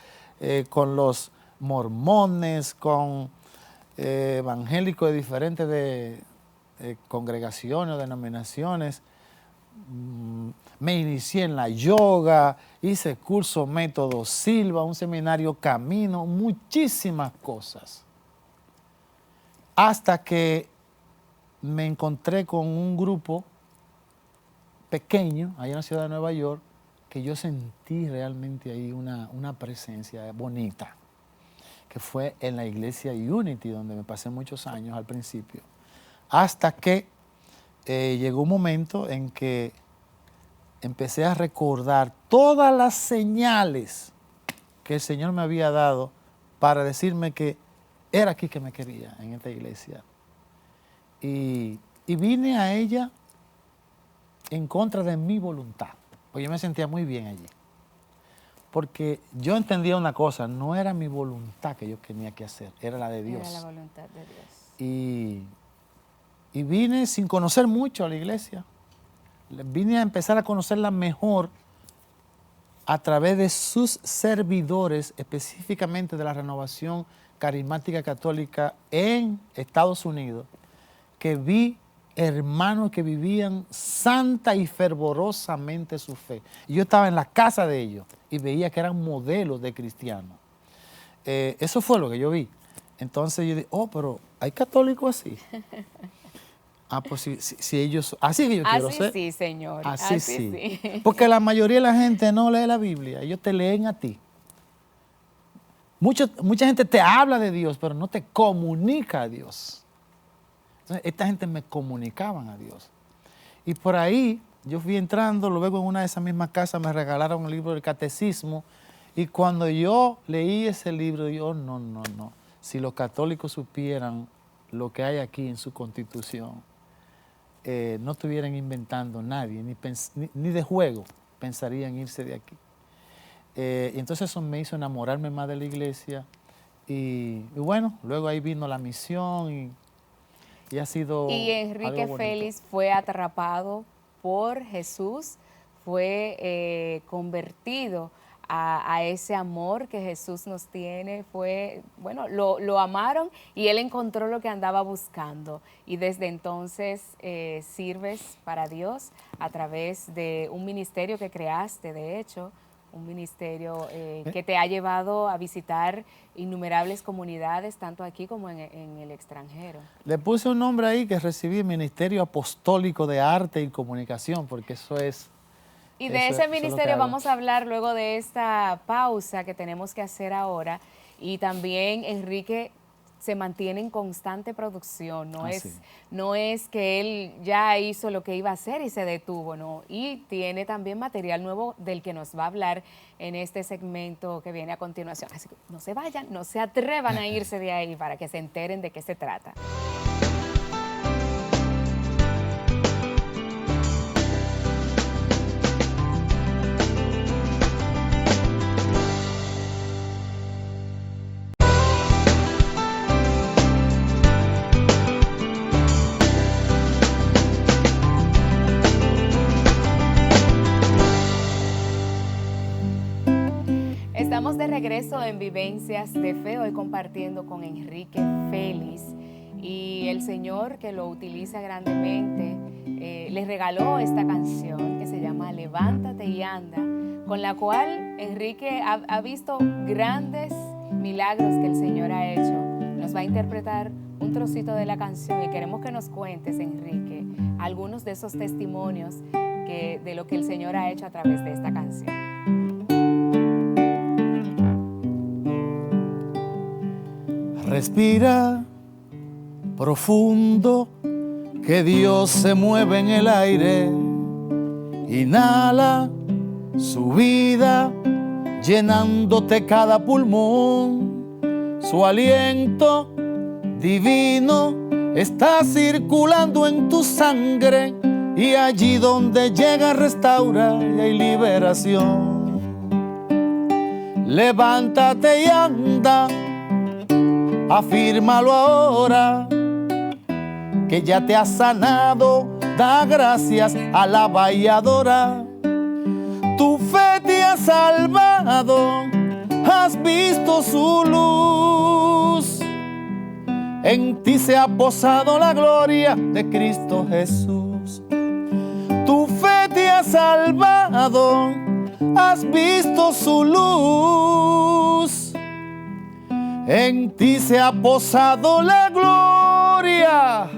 con los mormones, con evangélicos de diferentes congregaciones o denominaciones. me inicié en la yoga, hice curso Método Silva, un seminario Camino, muchísimas cosas. Hasta que me encontré con un grupo pequeño, allá en la ciudad de Nueva York, que yo sentí realmente ahí una presencia bonita, que fue en la iglesia Unity, donde me pasé muchos años al principio, hasta que llegó un momento en que empecé a recordar todas las señales que el Señor me había dado para decirme que era aquí que me quería, en esta iglesia. Y vine a ella en contra de mi voluntad, porque yo me sentía muy bien allí. Porque yo entendía una cosa, no era mi voluntad que yo tenía que hacer, era la de Dios. Era la voluntad de Dios. Y vine sin conocer mucho a la iglesia. Vine a empezar a conocerla mejor a través de sus servidores, específicamente de la Renovación Carismática Católica en Estados Unidos, que vi hermanos que vivían santa y fervorosamente su fe. Y yo estaba en la casa de ellos y veía que eran modelos de cristianos. Eso fue lo que yo vi. Entonces yo dije, oh, pero hay católicos así. Ah, pues si ellos, así que yo quiero ser. Así sí, Señor. Así sí. Porque la mayoría de la gente no lee la Biblia, ellos te leen a ti. Mucha gente te habla de Dios, pero no te comunica a Dios. Entonces, esta gente me comunicaban a Dios. Y por ahí yo fui entrando, luego en una de esas mismas casas me regalaron el libro del catecismo. Y cuando yo leí ese libro, yo, no. Si los católicos supieran lo que hay aquí en su constitución, no estuvieran inventando nadie, ni de juego pensarían irse de aquí. Y entonces eso me hizo enamorarme más de la iglesia. Y bueno, luego ahí vino la misión y ha sido. Y Enrique Félix fue atrapado por Jesús, fue convertido a ese amor que Jesús nos tiene, lo amaron y él encontró lo que andaba buscando. Y desde entonces sirves para Dios a través de un ministerio que creaste, de hecho, un ministerio que te ha llevado a visitar innumerables comunidades, tanto aquí como en el extranjero. Le puse un nombre ahí que recibí, Ministerio Apostólico de Arte y Comunicación, porque eso es. Y de ese ministerio vamos a hablar luego de esta pausa que tenemos que hacer ahora. Y también Enrique se mantiene en constante producción, no es que él ya hizo lo que iba a hacer y se detuvo, no. Y tiene también material nuevo del que nos va a hablar en este segmento que viene a continuación. Así que no se vayan, no se atrevan a irse de ahí para que se enteren de qué se trata. Estamos de regreso en Vivencias de Fe, hoy compartiendo con Enrique Félix, y el Señor, que lo utiliza grandemente, le regaló esta canción que se llama Levántate y Anda, con la cual Enrique ha visto grandes milagros que el Señor ha hecho. Nos va a interpretar un trocito de la canción y queremos que nos cuentes, Enrique, algunos de esos testimonios de lo que el Señor ha hecho a través de esta canción. Respira profundo, que Dios se mueve en el aire. Inhala su vida, llenándote cada pulmón. Su aliento divino está circulando en tu sangre, y allí donde llega restaura y hay liberación. Levántate y anda, afírmalo ahora, que ya te has sanado, da gracias, alaba y adora. Tu fe te ha salvado, has visto su luz, en ti se ha posado la gloria de Cristo Jesús. Tu fe salvado, has visto su luz. En ti se ha posado la gloria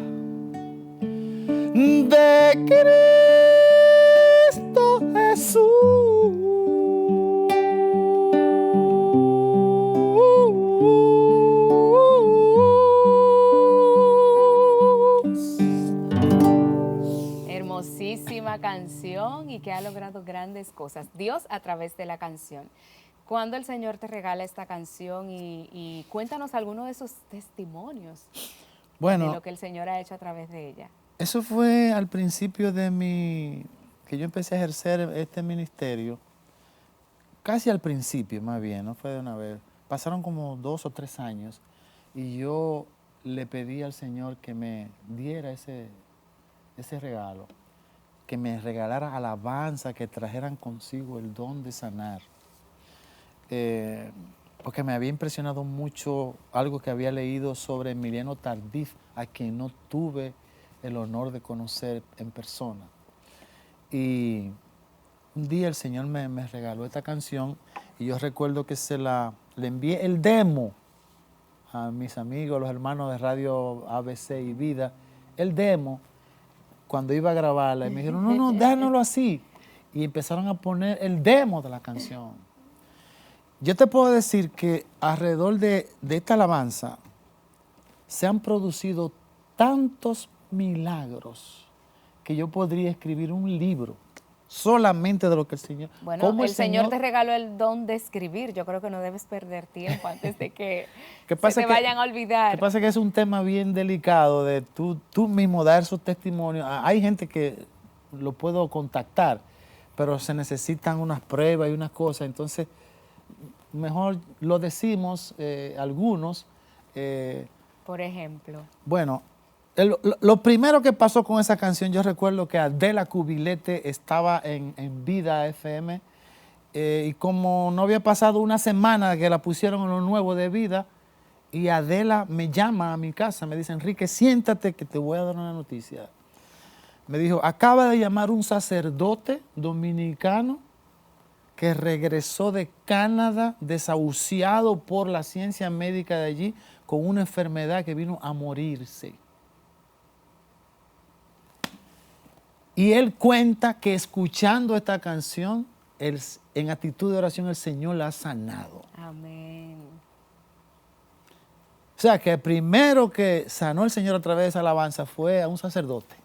de Cristo Jesús. Hermosísima canción y que ha logrado grandes cosas. Dios a través de la canción. ¿Cuándo el Señor te regala esta canción? Y cuéntanos algunos de esos testimonios de lo que el Señor ha hecho a través de ella. Eso fue al principio de que yo empecé a ejercer este ministerio. Casi al principio, más bien, no fue de una vez. Pasaron como 2 o 3 años y yo le pedí al Señor que me diera ese regalo, que me regalara alabanza, que trajeran consigo el don de sanar. Porque me había impresionado mucho algo que había leído sobre Emiliano Tardif, a quien no tuve el honor de conocer en persona. Y un día el Señor me regaló esta canción y yo recuerdo que le envié el demo a mis amigos, los hermanos de Radio ABC y Vida, el demo, cuando iba a grabarla. Y me dijeron, no, déjanoslo así. Y empezaron a poner el demo de la canción. Yo te puedo decir que alrededor de esta alabanza se han producido tantos milagros que yo podría escribir un libro solamente de lo que el Señor... Bueno, el Señor te regaló el don de escribir. Yo creo que no debes perder tiempo antes de que se te vayan a olvidar. Lo que pasa es que es un tema bien delicado de tú mismo dar esos testimonios. Hay gente que lo puedo contactar, pero se necesitan unas pruebas y unas cosas. Entonces, mejor lo decimos algunos. Por ejemplo. Bueno, lo primero que pasó con esa canción, yo recuerdo que Adela Cubilete estaba en Vida FM y como no había pasado una semana que la pusieron en lo nuevo de Vida, y Adela me llama a mi casa, me dice, Enrique, siéntate que te voy a dar una noticia. Me dijo, acaba de llamar un sacerdote dominicano que regresó de Canadá desahuciado por la ciencia médica de allí con una enfermedad que vino a morirse. Y él cuenta que escuchando esta canción, en actitud de oración, el Señor la ha sanado. Amén. O sea, que el primero que sanó el Señor a través de esa alabanza fue a un sacerdote,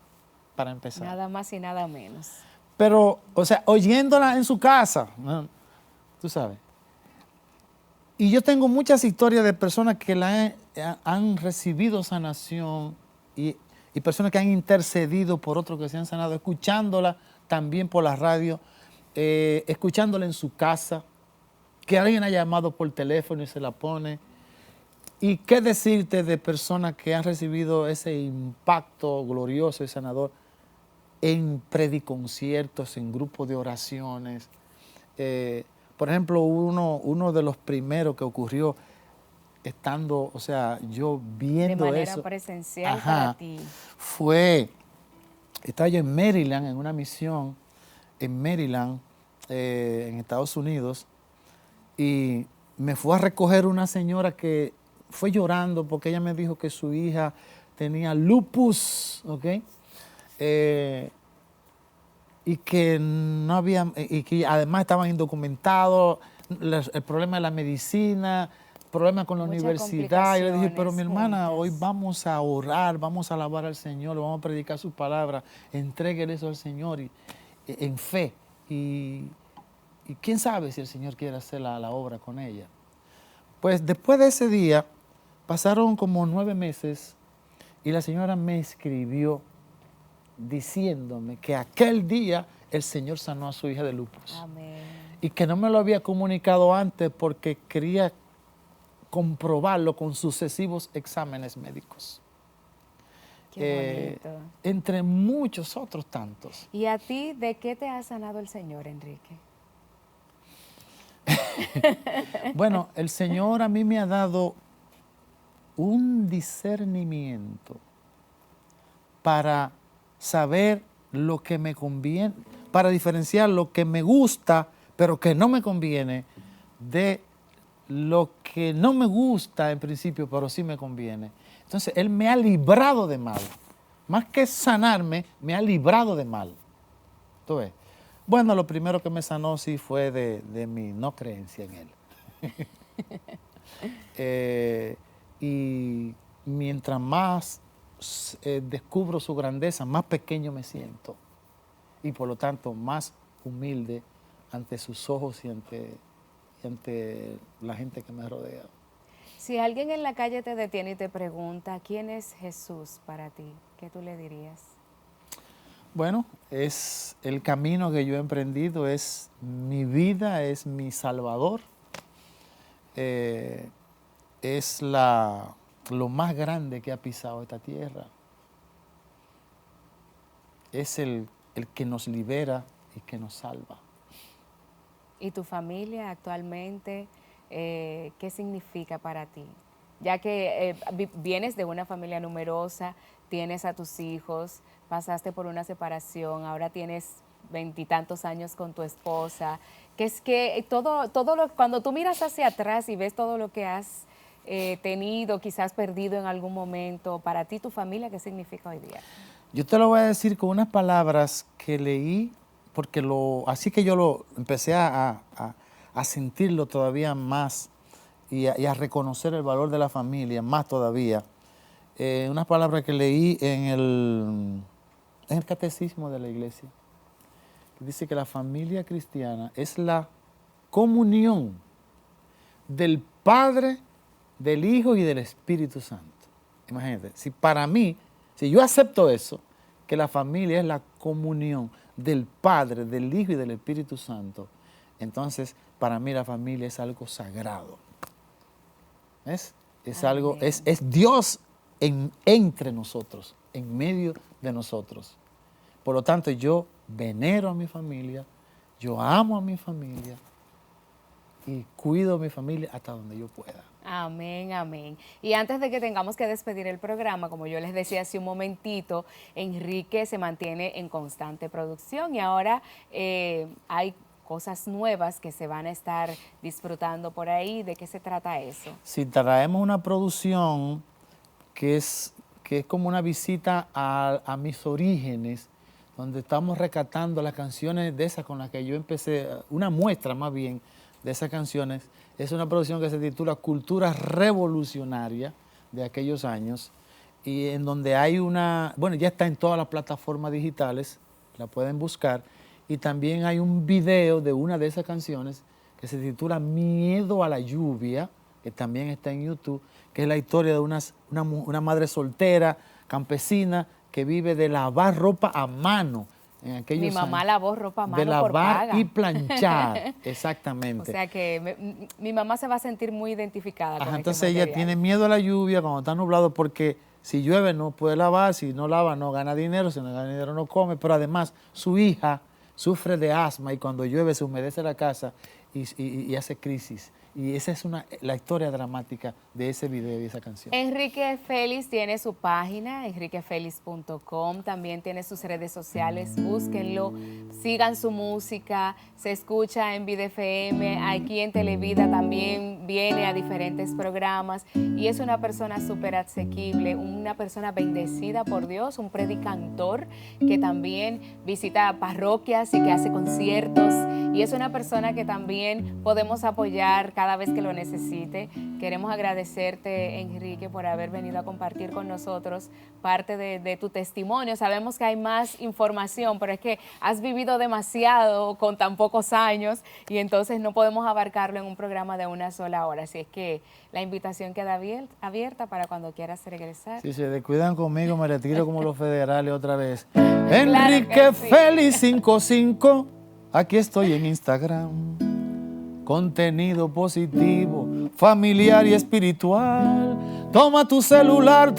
para empezar. Nada más y nada menos. Pero, o sea, oyéndola en su casa, ¿no? Tú sabes. Y yo tengo muchas historias de personas que han recibido sanación y personas que han intercedido por otros que se han sanado, escuchándola también por la radio, escuchándola en su casa, que alguien ha llamado por teléfono y se la pone. Y qué decirte de personas que han recibido ese impacto glorioso y sanador en prediconciertos, en grupos de oraciones. Por ejemplo, uno de los primeros que ocurrió estando, o sea, yo viendo eso. De manera presencial para ti. Estaba yo en Maryland, en una misión en Maryland, en Estados Unidos, y me fue a recoger una señora que fue llorando porque ella me dijo que su hija tenía lupus, ¿ok? Y que no había, y que además estaban indocumentados, el problema de la medicina, problema con la universidad. Yo le dije, pero mi hermana, hoy vamos a orar, vamos a alabar al Señor, vamos a predicar su palabra, entréguele eso al Señor en fe. Y quién sabe si el Señor quiere hacer la obra con ella. Pues después de ese día, pasaron como 9 meses y la señora me escribió diciéndome que aquel día el Señor sanó a su hija de lupus. Amén. Y que no me lo había comunicado antes porque quería comprobarlo con sucesivos exámenes médicos. Qué bonito. Entre muchos otros tantos. ¿Y a ti de qué te ha sanado el Señor, Enrique? Bueno, el Señor a mí me ha dado un discernimiento para saber lo que me conviene, para diferenciar lo que me gusta, pero que no me conviene, de lo que no me gusta en principio, pero sí me conviene. Entonces, Él me ha librado de mal. Más que sanarme, me ha librado de mal. ¿Tú ves? Bueno, lo primero que me sanó sí fue de mi no creencia en Él. Y mientras más descubro su grandeza, más pequeño me siento. Y por lo tanto, más humilde ante sus ojos y ante la gente que me rodea. Si alguien en la calle te detiene y te pregunta, ¿quién es Jesús para ti? ¿Qué tú le dirías? Bueno, es el camino que yo he emprendido, es mi vida, es mi Salvador. Es lo más grande que ha pisado esta tierra. Es el que nos libera y que nos salva. ¿Y tu familia actualmente qué significa para ti? Ya que vienes de una familia numerosa, tienes a tus hijos, pasaste por una separación, ahora tienes 20 y tantos años con tu esposa, que es que cuando tú miras hacia atrás y ves todo lo que has tenido, quizás perdido en algún momento, para ti, tu familia, ¿qué significa hoy día? Yo te lo voy a decir con unas palabras que leí, porque así que yo lo empecé a sentirlo todavía más y a reconocer el valor de la familia, más todavía. Unas palabras que leí en el catecismo de la iglesia, que dice que la familia cristiana es la comunión del Padre, del Hijo y del Espíritu Santo. Imagínate, si yo acepto eso, que la familia es la comunión del Padre, del Hijo y del Espíritu Santo, entonces para mí la familia es algo sagrado. ¿Ves? Es Dios entre nosotros, en medio de nosotros. Por lo tanto, yo venero a mi familia, yo amo a mi familia y cuido a mi familia hasta donde yo pueda. Amén, amén. Y antes de que tengamos que despedir el programa, como yo les decía hace un momentito, Enrique se mantiene en constante producción y ahora hay cosas nuevas que se van a estar disfrutando por ahí. ¿De qué se trata eso? Si traemos una producción que es como una visita a mis orígenes, donde estamos rescatando las canciones de esas con las que yo empecé, una muestra más bien de esas canciones. Es una producción que se titula Cultura Revolucionaria, de aquellos años, y en donde hay ya está en todas las plataformas digitales, la pueden buscar, y también hay un video de una de esas canciones que se titula Miedo a la lluvia, que también está en YouTube, que es la historia de una madre soltera, campesina, que vive de lavar ropa a mano. Mi mamá lavó ropa a mano de lavar por paga. y planchar, exactamente. O sea que mi mamá se va a sentir muy identificada con entonces este ella tiene miedo a la lluvia cuando está nublado, porque si llueve no puede lavar, si no lava no gana dinero, si no gana dinero no come, pero además su hija sufre de asma y cuando llueve se humedece la casa y hace crisis. Y esa es la historia dramática de ese video y esa canción. Enrique Félix tiene su página, enriquefelix.com, también tiene sus redes sociales, búsquenlo, sigan su música, se escucha en Vida FM, aquí en Televida también viene a diferentes programas y es una persona súper asequible, una persona bendecida por Dios, un predicantor que también visita parroquias y que hace conciertos y es una persona que también podemos apoyar cada vez que lo necesite. Queremos agradecerte, Enrique, por haber venido a compartir con nosotros parte de tu testimonio. Sabemos que hay más información, pero es que has vivido demasiado con tan pocos años y entonces no podemos abarcarlo en un programa de una sola hora. Así es que la invitación queda abierta para cuando quieras regresar. Si se descuidan conmigo, me retiro como los federales otra vez. Enrique Félix 55. Aquí estoy en Instagram, contenido positivo, familiar y espiritual. Toma tu celular,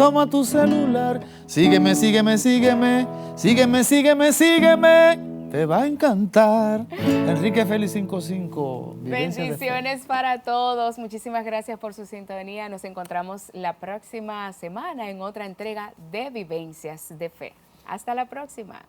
sígueme, sígueme, sígueme, sígueme, sígueme, sígueme. Te va a encantar. Enrique Félix 55. Bendiciones para todos. Muchísimas gracias por su sintonía. Nos encontramos la próxima semana en otra entrega de Vivencias de Fe. Hasta la próxima.